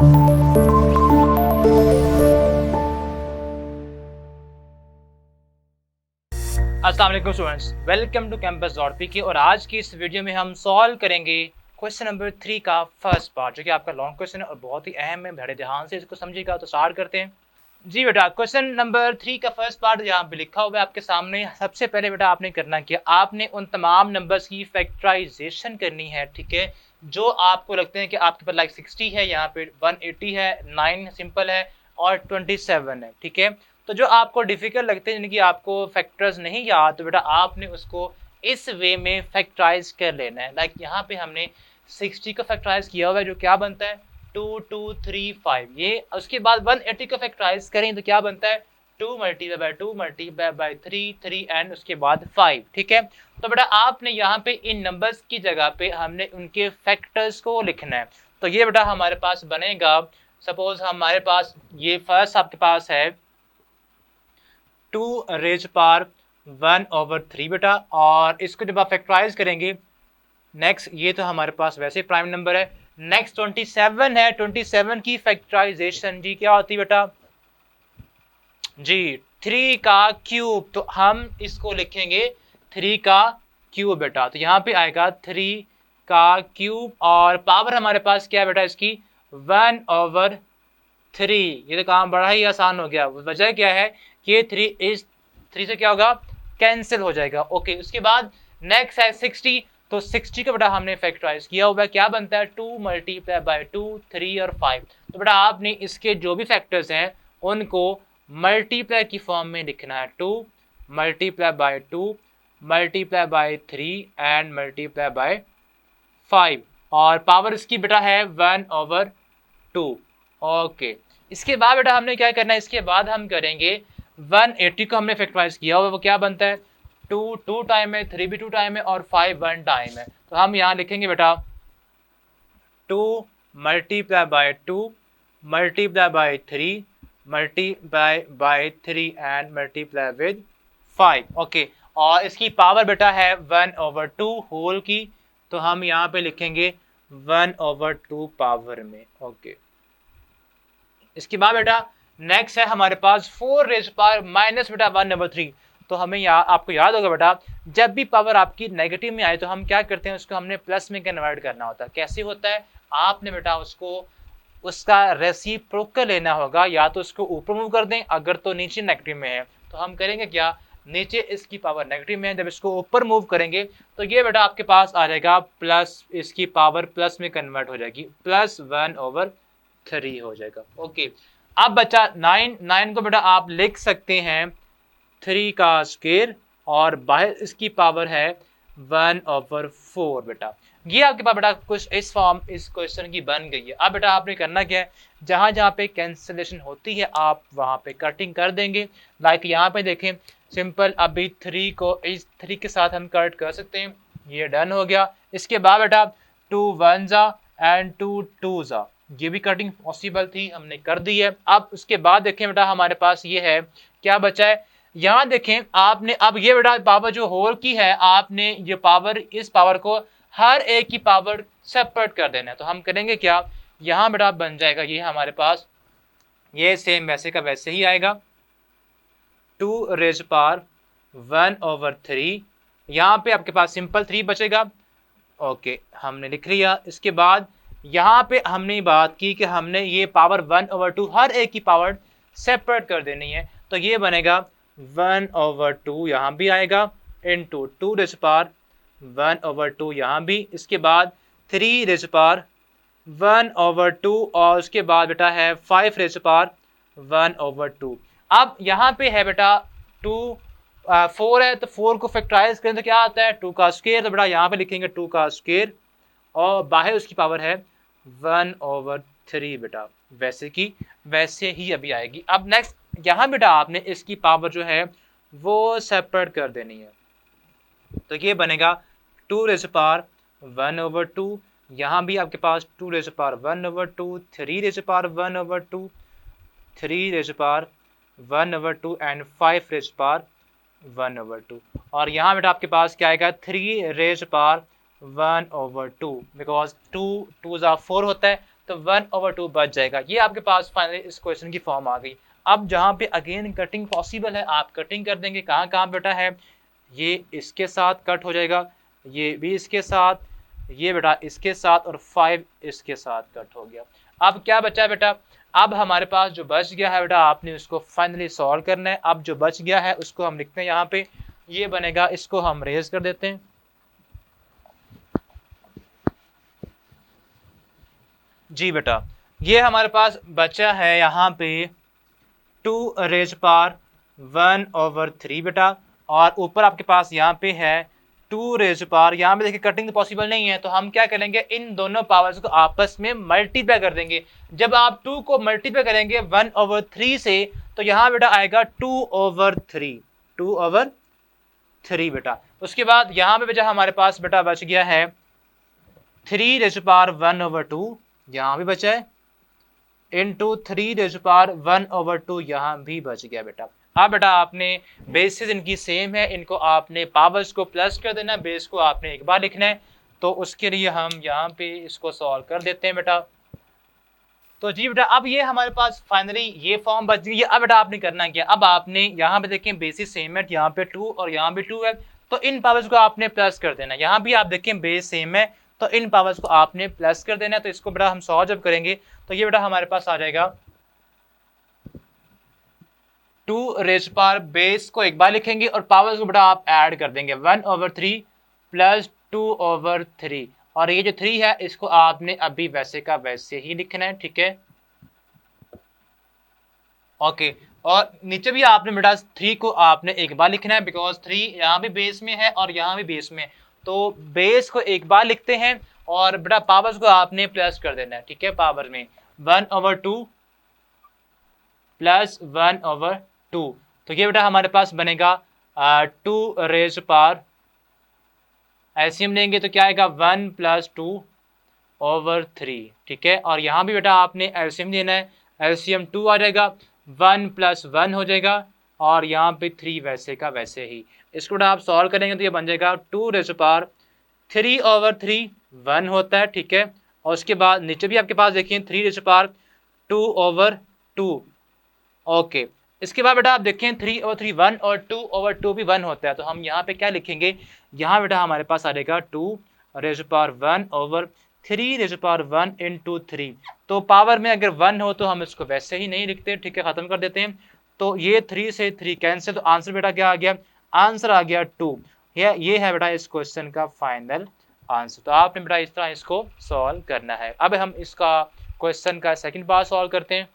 अस्सलाम वालेकुम students, welcome to campus.pk। और आज की इस वीडियो में हम सॉल्व करेंगे क्वेश्चन नंबर 3 का फर्स्ट पार्ट, जो कि आपका लॉन्ग क्वेश्चन है और बहुत ही अहम है। बड़े ध्यान से इसको समझिएगा। तो स्टार्ट करते हैं। जी बेटा, क्वेश्चन नंबर 3 का फर्स्ट पार्ट यहाँ पे लिखा हुआ है आपके सामने। सबसे पहले बेटा आपने करना क्या, आपने उन तमाम नंबर्स की फैक्टराइजेशन करनी है, ठीक है, जो आपको लगते हैं कि आपके पास लाइक 60 है, यहाँ पे 180 है, 9 सिंपल है और 27 है, ठीक है। तो जो आपको डिफिकल्ट लगते हैं, यानी कि आपको फैक्टर्स नहीं याद, तो बेटा आपने उसको इस वे में फैक्टराइज कर लेना है। लाइक यहाँ पे हमने 60 को फैक्टराइज किया हुआ है, जो क्या बनता है 2 2 3 5। ये उसके बाद 180 को फैक्टराइज करें तो क्या बनता है 2 multiply by 2 multiply by 3 3 and उसके बाद 5, ठीक है। तो बेटा आपने यहाँ पे इन नंबर्स की जगह पे हमने उनके फैक्टर्स को लिखना है। तो ये बेटा हमारे पास बनेगा, सपोज हमारे पास ये फर्स्ट आपके पास है 2 रेज पावर 1/3 बेटा, और इसको जब आप फैक्टराइज करेंगे, नेक्स्ट ये तो हमारे पास वैसे प्राइम नंबर है। नेक्स्ट 27 है, 27 की फैक्टराइजेशन जी क्या होती है बेटा जी 3 का क्यूब। तो हम इसको लिखेंगे 3 का क्यूब बेटा। तो यहाँ पे आएगा 3 का क्यूब और पावर हमारे पास क्या है बेटा इसकी 1/3। ये तो काम बड़ा ही आसान हो गया। वजह क्या है कि 3 से क्या होगा कैंसिल हो जाएगा। ओके, उसके बाद नेक्स्ट है 60। तो 60 का बेटा हमने फैक्टराइज किया हुआ है, क्या बनता है 2 मल्टीप्लाई बाय 2 3 और 5। तो बेटा आपने इसके जो भी फैक्टर्स हैं उनको मल्टीप्लाई की फॉर्म में लिखना है। 2 multiply by 2 multiply by 3 and multiply by 5, और पावर इसकी बेटा है 1/2। ओके, इसके बाद बेटा हमने क्या करना है, इसके बाद हम करेंगे 180 को हमने फैक्टराइज किया हुआ, वो क्या बनता है 2 टाइम है, 3 भी 2 टाइम है और 5 1 टाइम है। तो हम यहाँ लिखेंगे बेटा 2 multiply by 2 multiply by 3 multiply by 3 and multiply with 5। Okay, और इसकी पावर बेटा है 1/2 होल की। तो हम यहाँ पे लिखेंगे 1/2 पावर में। ओके, इसके बाद बेटा नेक्स्ट है हमारे पास 4 रेज पावर माइनस बेटा 1/3। तो हमें यहाँ आपको याद होगा बेटा, जब भी पावर आपकी नेगेटिव में आए तो हम क्या करते हैं, उसको हमने प्लस में कन्वर्ट करना होता है। कैसे होता है, आपने बेटा उसको उसका रेसिप्रोकल लेना होगा, या तो उसको ऊपर मूव कर दें, अगर तो नीचे नेगेटिव में है तो हम करेंगे क्या, नीचे इसकी पावर नेगेटिव में है, जब इसको ऊपर मूव करेंगे तो ये बेटा आपके पास आ जाएगा प्लस, इसकी पावर प्लस में कन्वर्ट हो जाएगी, +1/3 हो जाएगा। ओके, अब बचा 9 को बेटा आप लिख सकते हैं 3 का स्क्वायर, और बाहर इसकी पावर है 1/4 बेटा। ये आपके पास बेटा कुछ इस फॉर्म इस क्वेश्चन की बन गई है। अब बेटा आपने करना क्या है, जहां जहां पे कैंसिलेशन होती है आप वहां पे कटिंग कर देंगे। लाइक यहाँ पे देखें, सिंपल अभी 3 को इस 3 के साथ हम कट कर सकते हैं, ये डन हो गया। इसके बाद बेटा 2 1 एंड 2 2 ये भी कटिंग पॉसिबल थी, हमने कर दी है। अब उसके बाद देखें बेटा हमारे पास ये है, क्या बचा है, यहाँ देखें आपने, अब ये बेटा पावर जो होल की है, आपने ये पावर, इस पावर को हर एक की पावर सेपरेट कर देना है। तो हम करेंगे क्या, यहाँ बेटा बन जाएगा ये हमारे पास, ये सेम वैसे का वैसे ही आएगा 2 रेज पावर 1/3। यहाँ पे आपके पास सिंपल 3 बचेगा। ओके, हमने लिख लिया। इसके बाद यहाँ पे हमने बात की कि हमने ये पावर 1/2 हर एक की पावर सेपरेट कर देनी है। तो ये बनेगा 1/2 यहाँ भी आएगा, इंटू 2 रेज पावर 1/2 यहाँ भी। इसके बाद 3 रेज पावर 1/2, और उसके बाद बेटा है 5 रेज पावर 1/2। अब यहाँ पे है बेटा 2 4 है, तो 4 को फैक्टराइज करें तो क्या आता है 2 का स्क्वायर। तो बेटा यहाँ पे लिखेंगे 2 का स्क्वायर, और बाहर उसकी पावर है 1/3 बेटा, वैसे की वैसे ही अभी आएगी। अब नेक्स्ट यहाँ बेटा आपने इसकी पावर जो है वो सेपरेट कर देनी है। तो ये बनेगा 2 रेज पावर 1/2, यहाँ भी आपके पास 2 raise power 1/2, 3 raise power 1/2, 3 raise power 1/2 and 5 raise power 1/2। और यहाँ बेटा आपके पास क्या आएगा 3 रेज पावर 1/2, बिकॉज 2 2 4 होता है, तो 1/2 बच जाएगा। ये आपके पास फाइनली इस क्वेश्चन की फॉर्म आ गई। अब जहाँ पे अगेन कटिंग पॉसिबल है आप कटिंग कर देंगे। कहाँ कहाँ बेटा है, ये इसके साथ कट हो जाएगा, ये भी इसके साथ, ये बेटा इसके साथ और 5 इसके साथ कट हो गया। अब क्या बचा है बेटा, अब हमारे पास जो बच गया है बेटा आपने उसको फाइनली सॉल्व करना है। अब जो बच गया है उसको हम लिखते हैं यहाँ पे, ये बनेगा, इसको हम रेज कर देते हैं। जी बेटा ये हमारे पास बचा है यहाँ पे 2⁻⁻³ बेटा, और ऊपर आपके पास यहाँ पे है 2⁻, यहाँ पे देखिए कटिंग तो पॉसिबल नहीं है, तो हम क्या करेंगे, इन दोनों पावर्स को आपस में मल्टीप्लाई कर देंगे। जब आप 2 को मल्टीप्लाई करेंगे 1/3 से, तो यहाँ बेटा आएगा 2/3 बेटा। उसके बाद यहाँ पे बेटा हमारे पास बेटा बच गया है 3⁻1/2, यहाँ भी बचा है, इंटू 3⁻1/2 यहाँ भी बच गया बेटा। अब बेटा आपने बेसिस इनकी सेम है, इनको आपने पावर्स को प्लस कर देना, बेस को आपने एक बार लिखना है। तो उसके लिए हम यहाँ पे इसको सॉल्व कर देते हैं बेटा। तो जी बेटा अब ये हमारे पास फाइनली ये फॉर्म बच गई है। अब बेटा आपने करना क्या, अब आपने यहाँ पे देखें बेसिस सेम है, यहाँ पे 2 और यहाँ भी 2 है, तो इन पावर्स को आपने प्लस कर देना। यहाँ भी आप देखें बेस सेम है, तो इन पावर्स को आपने प्लस कर देना। तो इसको बेटा हम सॉल्व जब करेंगे तो ये बेटा हमारे पास आ जाएगा 2⁻, बेस को एक बार लिखेंगे और पावर्स को बेटा आप ऐड कर देंगे, 1/3 प्लस 2/3, और ये जो 3 है इसको आपने अभी वैसे का वैसे ही लिखना है, ठीक है ओके। और नीचे भी आपने बेटा 3 को आपने एक बार लिखना है, बिकॉज 3 यहाँ भी बेस में है और यहाँ भी बेस में, तो बेस को एक बार लिखते हैं और बेटा पावर्स को आपने प्लस कर देना है, ठीक है। पावर में 1/2 प्लस 1/2, तो ये बेटा हमारे पास बनेगा 2⁻, एलसीएम लेंगे तो क्या आएगा 1 + 2/3, ठीक है। और यहाँ भी बेटा आपने एलसीएम लेना है, एलसीएम 2 आ जाएगा, 1 + 1 हो जाएगा, और यहाँ पे 3 वैसे का वैसे ही। इसको बेटा आप सॉल्व करेंगे तो ये बन जाएगा 2⁻3/3 1 होता है, ठीक है। और उसके बाद नीचे भी आपके पास देखिए 3/2/2, ओके। इसके बाद बेटा आप देखें 3/3 1 और 2/2 भी 1 होता है, तो हम यहाँ पे क्या लिखेंगे, यहाँ बेटा हमारे पास आ जाएगा 2⁻1/3⁻1 × 3। तो पावर में अगर 1 हो तो हम इसको वैसे ही नहीं लिखते, ठीक है, खत्म कर देते हैं। तो ये 3 से 3 कैंसिल, तो आंसर बेटा क्या आ गया, आंसर आ गया 2। ये है बेटा इस क्वेश्चन का फाइनल आंसर। तो आपने बेटा इस तरह इसको सॉल्व करना है। अब हम इसका क्वेश्चन का सेकंड पार्ट सॉल्व करते हैं।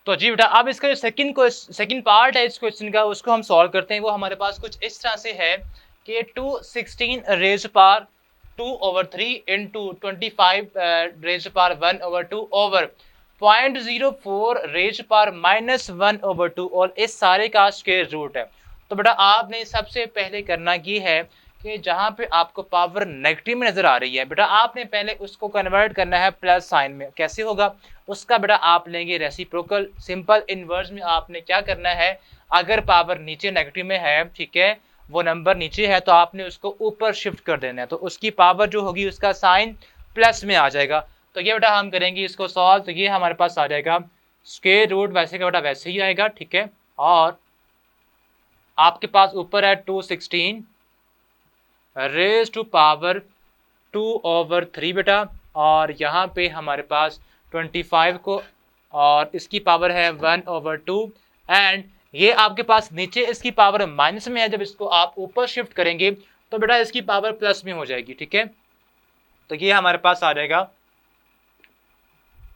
तो जी बेटा अब इसका जो सेकंड पार्ट है इस क्वेश्चन का, उसको हम सॉल्व करते हैं। वो हमारे पास कुछ इस तरह से है कि 216⁻2/3 × 25⁻1/2 ओवर 0.04⁻⁻1/2, और इस सारे का स्क्वायर रूट है। तो बेटा आपने सबसे पहले करना ये है कि जहाँ पे आपको पावर नेगेटिव में नजर आ रही है बेटा, आपने पहले उसको कन्वर्ट करना है प्लस साइन में। कैसे होगा उसका बेटा आप लेंगे रेसिप्रोकल, सिंपल इनवर्स में आपने क्या करना है, अगर पावर नीचे नेगेटिव में है, ठीक है, वो नंबर नीचे है, तो आपने उसको ऊपर शिफ्ट कर देना है, तो उसकी पावर जो होगी उसका साइन प्लस में आ जाएगा। तो ये बेटा हम करेंगे इसको सॉल्व, तो ये हमारे पास आ जाएगा स्क्वायर रूट वैसे का बेटा वैसे ही आएगा, ठीक है। और आपके पास ऊपर है 216 रेज टू पावर 2/3 बेटा, और यहाँ पे हमारे पास 25 को, और इसकी पावर है 1/2, एंड ये आपके पास नीचे इसकी पावर माइनस में है, जब इसको आप ऊपर शिफ्ट करेंगे तो बेटा इसकी पावर प्लस में हो जाएगी, ठीक है। तो ये हमारे पास आ जाएगा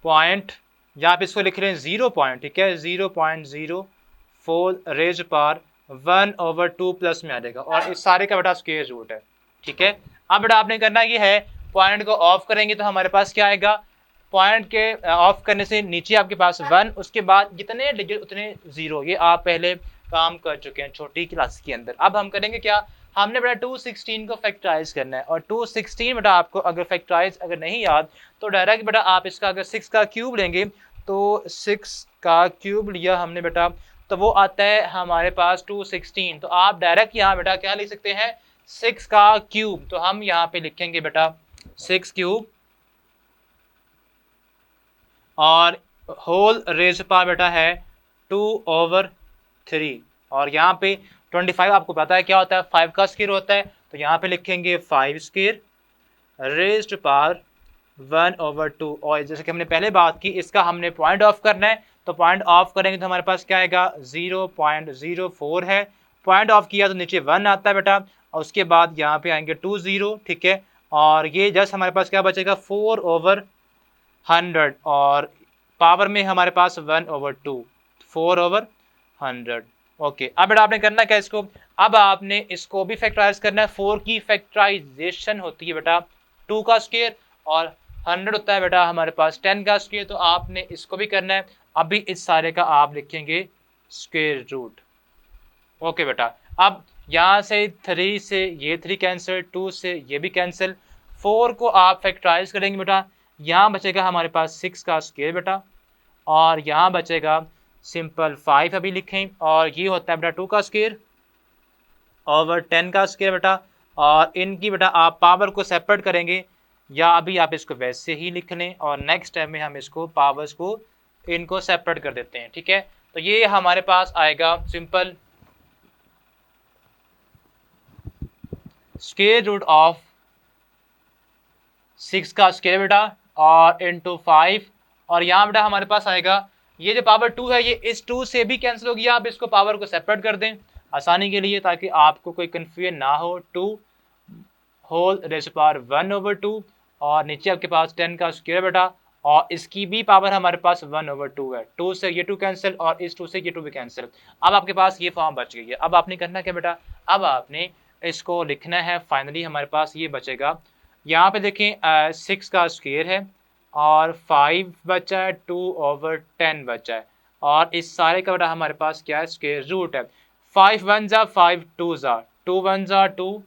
पॉइंट, यहाँ पे इसको लिख रहे हैं 0 पॉइंट, ठीक है, 0.04 रेज पावर 1/2 प्लस में आ जाएगा, और इस सारे का बेटा स्क्वायर रूट है, ठीक है। अब बेटा आपने करना ये है, पॉइंट को ऑफ करेंगे तो हमारे पास क्या आएगा, पॉइंट के ऑफ करने से नीचे आपके पास 1, उसके बाद जितने डिजिट उतने 0, ये आप पहले काम कर चुके हैं छोटी क्लास के अंदर। अब हम करेंगे क्या, हमने बेटा 216 को फैक्टराइज करना है, और 216 बेटा आपको अगर फैक्टराइज अगर नहीं याद तो डायरेक्ट बेटा आप इसका अगर 6 का क्यूब लेंगे, तो 6 का क्यूब लिया हमने बेटा, तो वो आता है हमारे पास 216। तो आप डायरेक्ट यहाँ बेटा क्या लिख सकते हैं, 6 का क्यूब। तो हम यहाँ पे लिखेंगे बेटा 6 क्यूब और होल रेज पावर बेटा है 2/3 और यहाँ पे 25 आपको पता है क्या होता है, 5 का स्क्वायर होता है, तो यहाँ पे लिखेंगे 5 स्क्वायर रेज्ड पावर 1/2 और जैसे कि हमने पहले बात की इसका हमने पॉइंट ऑफ करना है, तो पॉइंट ऑफ करेंगे तो हमारे पास क्या आएगा 0.04 है, पॉइंट ऑफ किया तो नीचे 1 आता है बेटा और उसके बाद यहाँ पे आएंगे 2 0, ठीक है, और ये जस्ट हमारे पास क्या बचेगा 4/100 और पावर में हमारे पास 1/2 4/100। ओके, अब बेटा आपने करना क्या इसको, अब आपने इसको भी फैक्टराइज करना है। 4 की फैक्टराइजेशन होती है बेटा 2 का स्क्वायर और 100 होता है बेटा हमारे पास 10 का स्क्वायर, तो आपने इसको भी करना है। अभी इस सारे का आप लिखेंगे स्क्वायर रूट। ओके बेटा, अब यहाँ से 3 से ये 3 कैंसिल, 2 से ये भी कैंसिल, 4 को आप फैक्टराइज करेंगे बेटा, यहाँ बचेगा हमारे पास 6 का स्क्वायर बेटा और यहाँ बचेगा सिंपल 5 अभी लिखें और ये होता है बेटा 2 का स्क्वायर ओवर 10 का स्क्वायर बेटा, और इनकी बेटा आप पावर को सेपरेट करेंगे या अभी आप इसको वैसे ही लिख लें और नेक्स्ट टाइम में हम इसको पावर्स को इनको सेपरेट कर देते हैं, ठीक है। तो ये हमारे पास आएगा सिंपल स्क्वायर रूट ऑफ 6 का स्क्वायर बेटा और इंटू 5 और यहाँ बेटा हमारे पास आएगा ये जो पावर 2 है ये इस 2 से भी कैंसिल हो गया, आप इसको पावर को सेपरेट कर दें आसानी के लिए ताकि आपको कोई कंफ्यूजन ना हो। 2 होल रेज़ पावर 1/2 और नीचे आपके पास 10 का स्क्वायर बेटा और इसकी भी पावर हमारे पास 1/2 है। 2 से ये 2 कैंसिल और इस 2 से ये 2 भी कैंसिल। अब आपके पास ये फॉर्म बच गई है। अब आपने करना क्या बेटा, अब आपने इसको लिखना है। फाइनली हमारे पास ये बचेगा, यहाँ पे देखें 6 का स्क्वायर है और 5 बचा है, 2/10 बचा है और इस सारे का बेटा हमारे पास क्या है स्क्वायर रूट है। 5 1 जा 5 2 जा 2 1 जा 2,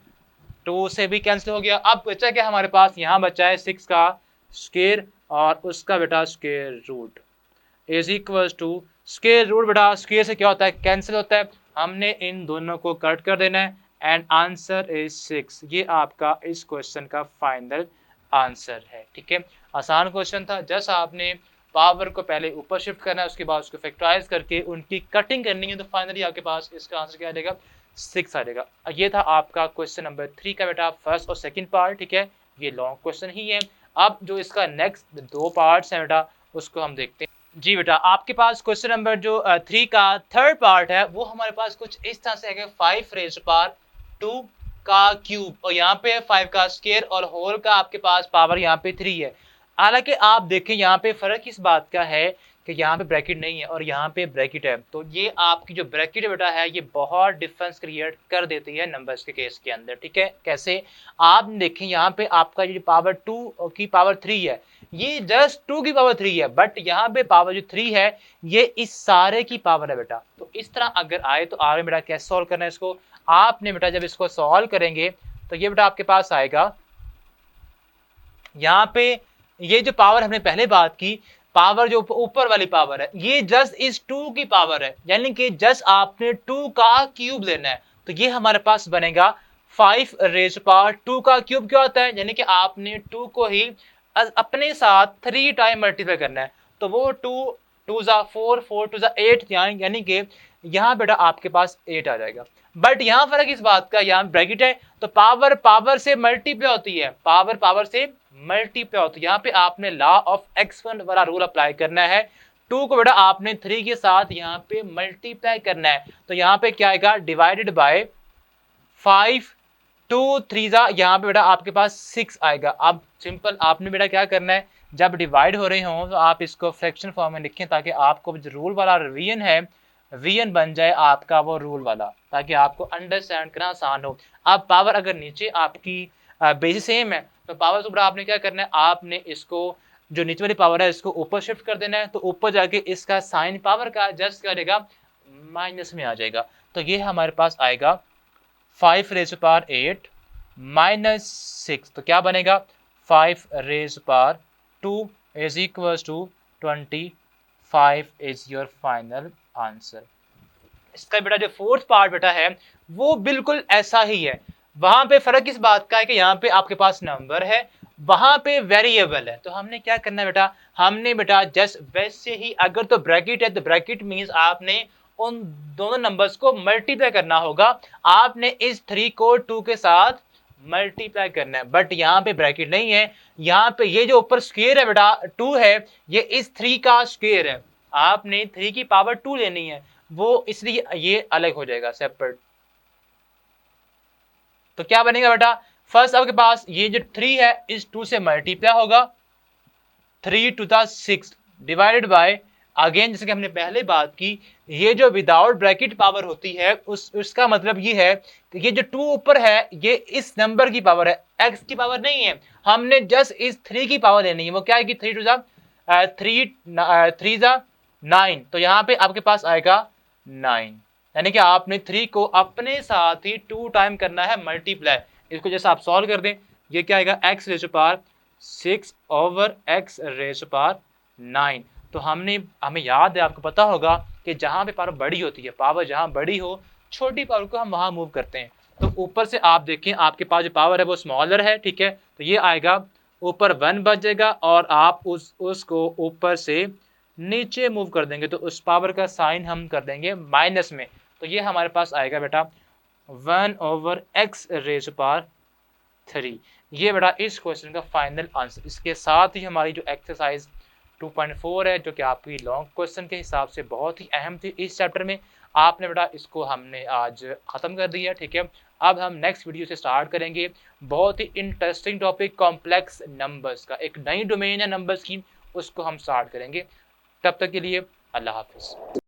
2 से भी कैंसिल हो गया। अब बचा क्या हमारे पास, यहाँ बचा है 6 का स्क्वायर और उसका बेटा square root is equal to square root. बेटा स्क्वायर से क्या होता है कैंसिल होता है, हमने इन दोनों को कट कर देना है एंड आंसर इज 6। ये आपका इस क्वेश्चन का फाइनल आंसर है, ठीक है। आसान क्वेश्चन था, जस्ट आपने पावर को पहले ऊपर शिफ्ट करना है उसके बाद उसको फैक्टराइज करके उनकी कटिंग करनी है, तो फाइनली आपके पास इसका आंसर क्या आ जाएगा 6 आ जाएगा। ये था आपका क्वेश्चन नंबर 3 का बेटा फर्स्ट और सेकंड पार्ट, ठीक है। ये लॉन्ग क्वेश्चन ही है। अब जो इसका नेक्स्ट 2 पार्ट्स हैं बेटा उसको हम देखते हैं। जी बेटा, आपके पास क्वेश्चन नंबर जो 3 का थर्ड पार्ट है वो हमारे पास कुछ इस तरह से है, 5 रेज़ पावर 2 का क्यूब और यहाँ पे 5 का स्क्वायर और होल का आपके पास पावर यहाँ पे 3 है। हालांकि आप देखें यहाँ पे फर्क इस बात का है कि यहाँ पे ब्रैकेट नहीं है और यहाँ पे ब्रैकेट है, तो ये आपकी जो ब्रैकेट बेटा है ये बहुत डिफरेंस क्रिएट कर देती है नंबर्स के केस के अंदर, ठीक है। कैसे, आप देखें यहाँ पे आपका जो पावर 2 की पावर 3 है ये जस्ट 2 की पावर 3 है, बट यहाँ पे पावर जो 3 है ये इस सारे की पावर है बेटा। तो इस तरह अगर आए तो आगे बेटा कैसे सॉल्व करना है इसको, आपने बेटा जब इसको सॉल्व करेंगे तो ये बेटा आपके पास आएगा, यहाँ पे ये जो पावर हमने पहले बात की पावर जो ऊपर वाली पावर है ये जस्ट इस 2 की पावर है, यानी कि जस्ट आपने 2 का क्यूब लेना है, तो ये हमारे पास बनेगा 5 रेज़ पावर 2 का क्यूब क्या होता है, यानी कि आपने 2 को ही अपने साथ 3 टाइम मल्टीप्लाई करना है, तो वो 2 2 जा 4 4 2 जा 8 यानी कि यहाँ बेटा आपके पास 8 आ जाएगा। बट यहाँ फर्क इस बात का, यहाँ ब्रैकेट है तो पावर पावर से मल्टीप्लाई होती है, पावर पावर से मल्टीप्लाई होती है। यहाँ पे आपने लॉ ऑफ एक्सपोनेंट वाला रूल अप्लाई करना है। 2 को बेटा आपने 3 के साथ यहाँ पे मल्टीप्लाई करना है, तो यहाँ पे क्या आएगा डिवाइडेड बाय 5 2 3 जा यहाँ पे बेटा आपके पास 6 आएगा। अब सिंपल आपने बेटा क्या करना है, जब डिवाइड हो रहे हो तो आप इसको फ्रैक्शन फॉर्म में लिखें ताकि आपको जो रूल वाला वीएन है वीएन बन जाए आपका वो रूल वाला, ताकि आपको अंडरस्टैंड करना आसान हो। अब पावर अगर नीचे आपकी बेसिस सेम है तो पावर से ऊपर आपने क्या करना है, आपने इसको जो नीचे वाली पावर है इसको ऊपर शिफ्ट कर देना है, तो ऊपर जाके इसका साइन पावर का जस्ट करेगा माइनस में आ जाएगा, तो ये हमारे पास आएगा 5 रेज़ पावर 8 माइनस 6, तो क्या बनेगा 5 raise power 2 is equal to 25 is your final answer. इसका बेटा जो फोर्थ पार्ट बेटा है वो बिल्कुल ऐसा ही है, वहां पे फर्क इस बात का है कि यहाँ पे आपके पास नंबर है वहां पे वेरिएबल है, तो हमने क्या करना है बेटा, हमने बेटा जस्ट वैसे ही, अगर तो ब्रैकेट है तो ब्रैकेट मींस आपने उन दोनों नंबर्स को मल्टीप्लाई करना होगा, आपने इस 3 को 2 के साथ मल्टीप्लाई करना है, बट यहाँ पे ब्रैकेट नहीं है, यहाँ पे ये जो ऊपर स्क्वायर है बेटा 2 है, ये इस 3 का स्क्वायर है, आपने 3 की पावर 2 लेनी है, वो इसलिए ये अलग हो जाएगा सेपरेट। तो क्या बनेगा बेटा, फर्स्ट आपके पास ये जो 3 है इस 2 से मल्टीप्लाई होगा, 3 to the 6 divided by, again जैसे कि हमने पहले बात की, ये जो विदाउट ब्रैकेट पावर होती है उसका मतलब ये है कि ये जो 2 ऊपर है ये इस नंबर की पावर है, x की पावर नहीं है, हमने जस्ट इस 3 की पावर लेनी है, वो क्या है कि 3 टू द 3 द 9, तो यहाँ पे आपके पास आएगा 9, यानी कि आपने 3 को अपने साथ ही 2 टाइम करना है मल्टीप्लाई। इसको जैसे आप सॉल्व कर दें, ये क्या आएगा, x raise to power 6 over x raise to power 9। तो हमें याद है, आपको पता होगा कि जहाँ पे पावर बड़ी होती है, पावर जहाँ बड़ी हो, छोटी पावर को हम वहाँ मूव करते हैं। तो ऊपर से आप देखें आपके पास जो पावर है वो स्मॉलर है, ठीक है, तो ये आएगा ऊपर 1 बच जाएगा और आप उसको ऊपर से नीचे मूव कर देंगे, तो उस पावर का साइन हम कर देंगे माइनस में, तो ये हमारे पास आएगा बेटा 1 over x raise to power 3। ये बेटा इस क्वेश्चन का फाइनल आंसर। इसके साथ ही हमारी जो एक्सरसाइज 2.4 है, जो कि आपकी लॉन्ग क्वेश्चन के हिसाब से बहुत ही अहम थी इस चैप्टर में, आपने बेटा इसको हमने आज ख़त्म कर दिया, ठीक है। अब हम नेक्स्ट वीडियो से स्टार्ट करेंगे बहुत ही इंटरेस्टिंग टॉपिक, कॉम्प्लेक्स नंबर्स का, एक नई डोमेन है नंबर्स की, उसको हम स्टार्ट करेंगे। तब तक के लिए अल्लाह हाफिज़।